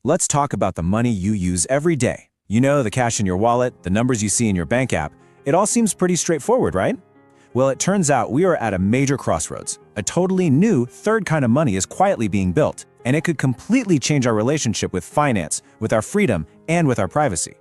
Let's talk about the money you use every day. You know, the cash in your wallet, the numbers you see in your bank app. It all seems pretty straightforward, right? Well, it turns out we are at a major crossroads. A totally new third kind of money is quietly being built, and it could completely change our relationship with finance, with our freedom, and with our privacy.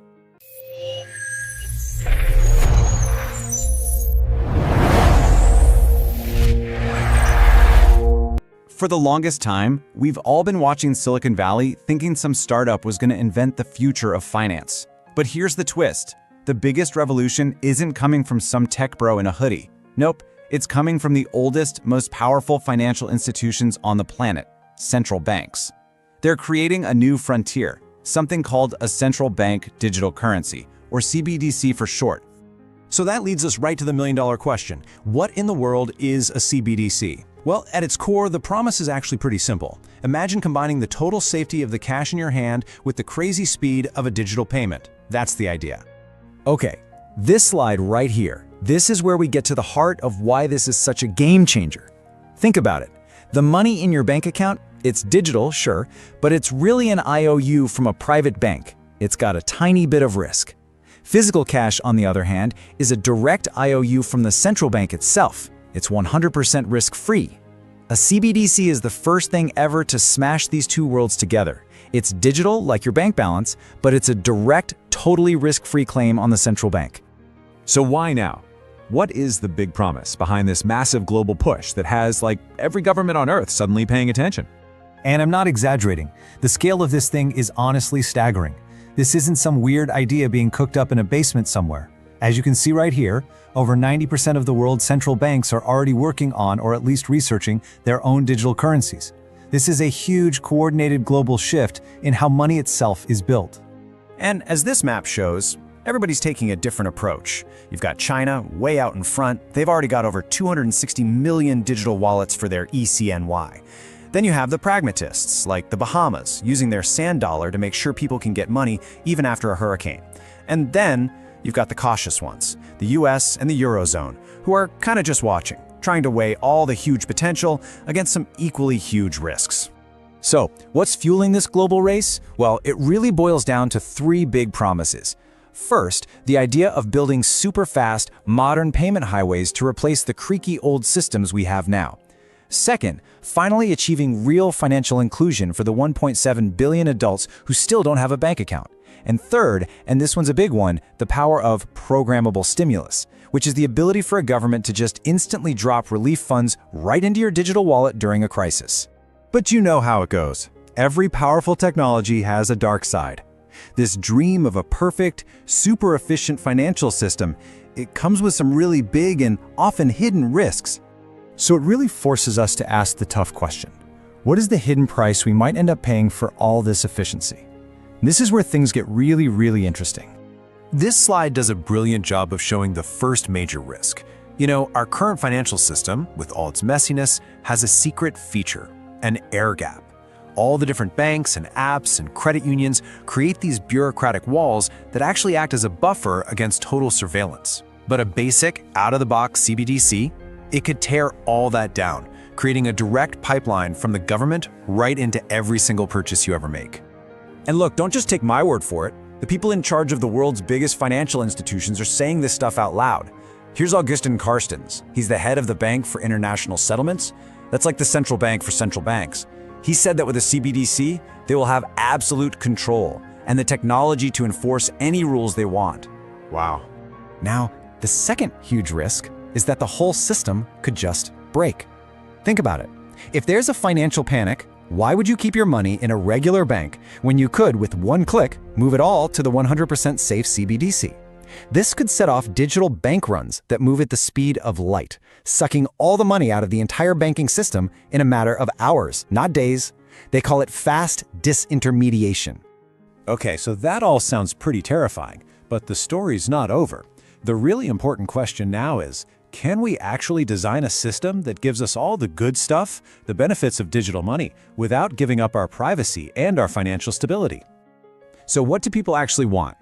For the longest time, we've all been watching Silicon Valley thinking some startup was going to invent the future of finance. But here's the twist. The biggest revolution isn't coming from some tech bro in a hoodie. Nope, it's coming from the oldest, most powerful financial institutions on the planet, central banks. They're creating a new frontier, something called a central bank digital currency, or CBDC for short. So that leads us right to the million-dollar question. What in the world is a CBDC? Well, at its core, the promise is actually pretty simple. Imagine combining the total safety of the cash in your hand with the crazy speed of a digital payment. That's the idea. Okay, this slide right here, this is where we get to the heart of why this is such a game changer. Think about it. The money in your bank account, it's digital, sure, but it's really an IOU from a private bank. It's got a tiny bit of risk. Physical cash, on the other hand, is a direct IOU from the central bank itself. It's 100% risk-free. A CBDC is the first thing ever to smash these two worlds together. It's digital, like your bank balance, but it's a direct, totally risk-free claim on the central bank. So why now? What is the big promise behind this massive global push that has, like, every government on Earth suddenly paying attention? And I'm not exaggerating. The scale of this thing is honestly staggering. This isn't some weird idea being cooked up in a basement somewhere. As you can see right here, over 90% of the world's central banks are already working on or at least researching their own digital currencies. This is a huge coordinated global shift in how money itself is built. And as this map shows, everybody's taking a different approach. You've got China way out in front. They've already got over 260 million digital wallets for their ECNY. Then you have the pragmatists, like the Bahamas, using their sand dollar to make sure people can get money even after a hurricane. And then you've got the cautious ones, the US and the Eurozone, who are kind of just watching, trying to weigh all the huge potential against some equally huge risks. So, what's fueling this global race? Well, it really boils down to three big promises. First, the idea of building super-fast, modern payment highways to replace the creaky old systems we have now. Second, finally achieving real financial inclusion for the 1.7 billion adults who still don't have a bank account. And third, and this one's a big one, the power of programmable stimulus, which is the ability for a government to just instantly drop relief funds right into your digital wallet during a crisis. But you know how it goes. Every powerful technology has a dark side. This dream of a perfect, super efficient financial system, it comes with some really big and often hidden risks. So it really forces us to ask the tough question. What is the hidden price we might end up paying for all this efficiency? This is where things get really interesting. This slide does a brilliant job of showing the first major risk. You know, our current financial system, with all its messiness, has a secret feature, an air gap. All the different banks and apps and credit unions create these bureaucratic walls that actually act as a buffer against total surveillance. But a basic, out-of-the-box CBDC, it could tear all that down, creating a direct pipeline from the government right into every single purchase you ever make. And look, don't just take my word for it. The people in charge of the world's biggest financial institutions are saying this stuff out loud. Here's Augustin Carstens. He's the head of the Bank for International Settlements. That's like the central bank for central banks. He said that with a CBDC, they will have absolute control and the technology to enforce any rules they want. Wow. Now, the second huge risk is that the whole system could just break. Think about it. If there's a financial panic, why would you keep your money in a regular bank when you could, with one click, move it all to the 100% safe CBDC? This could set off digital bank runs that move at the speed of light, sucking all the money out of the entire banking system in a matter of hours, not days. They call it fast disintermediation. Okay, so that all sounds pretty terrifying, but the story's not over. The really important question now is, can we actually design a system that gives us all the good stuff, the benefits of digital money, without giving up our privacy and our financial stability? So what do people actually want?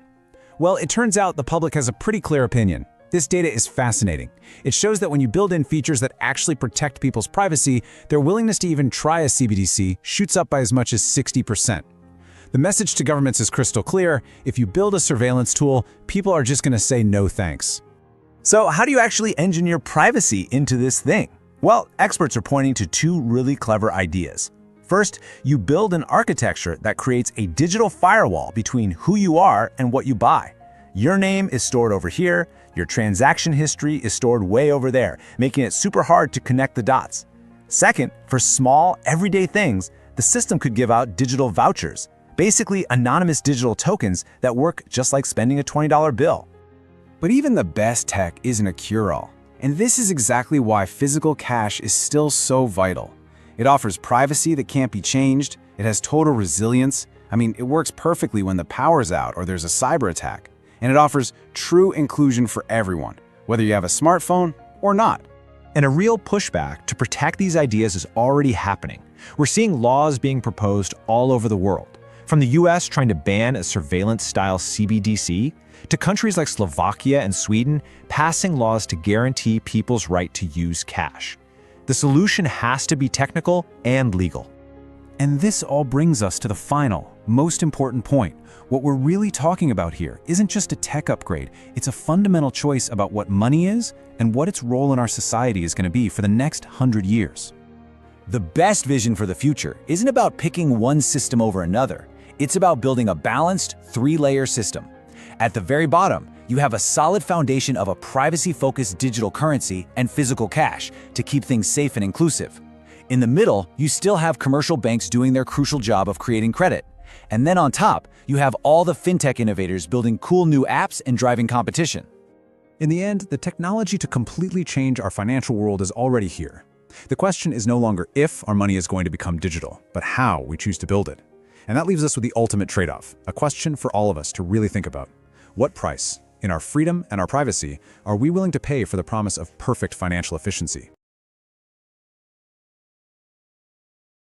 Well, it turns out the public has a pretty clear opinion. This data is fascinating. It shows that when you build in features that actually protect people's privacy, their willingness to even try a CBDC shoots up by as much as 60%. The message to governments is crystal clear. If you build a surveillance tool, people are just going to say no thanks. So how do you actually engineer privacy into this thing? Well, experts are pointing to two really clever ideas. First, you build an architecture that creates a digital firewall between who you are and what you buy. Your name is stored over here, your transaction history is stored way over there, making it super hard to connect the dots. Second, for small, everyday things, the system could give out digital vouchers, basically anonymous digital tokens that work just like spending a $20 bill. But even the best tech isn't a cure-all. And this is exactly why physical cash is still so vital. It offers privacy that can't be changed, it has total resilience, it works perfectly when the power's out or there's a cyber attack, and it offers true inclusion for everyone, whether you have a smartphone or not. And a real pushback to protect these ideas is already happening. We're seeing laws being proposed all over the world, from the US trying to ban a surveillance-style CBDC, to countries like Slovakia and Sweden passing laws to guarantee people's right to use cash. The solution has to be technical and legal. And this all brings us to the final, most important point. What we're really talking about here isn't just a tech upgrade, it's a fundamental choice about what money is and what its role in our society is going to be for the next 100 years. The best vision for the future isn't about picking one system over another. It's about building a balanced, three-layer system. At the very bottom, you have a solid foundation of a privacy-focused digital currency and physical cash to keep things safe and inclusive. In the middle, you still have commercial banks doing their crucial job of creating credit. And then on top, you have all the fintech innovators building cool new apps and driving competition. In the end, the technology to completely change our financial world is already here. The question is no longer if our money is going to become digital, but how we choose to build it. And that leaves us with the ultimate trade-off, a question for all of us to really think about. What price, in our freedom and our privacy, are we willing to pay for the promise of perfect financial efficiency?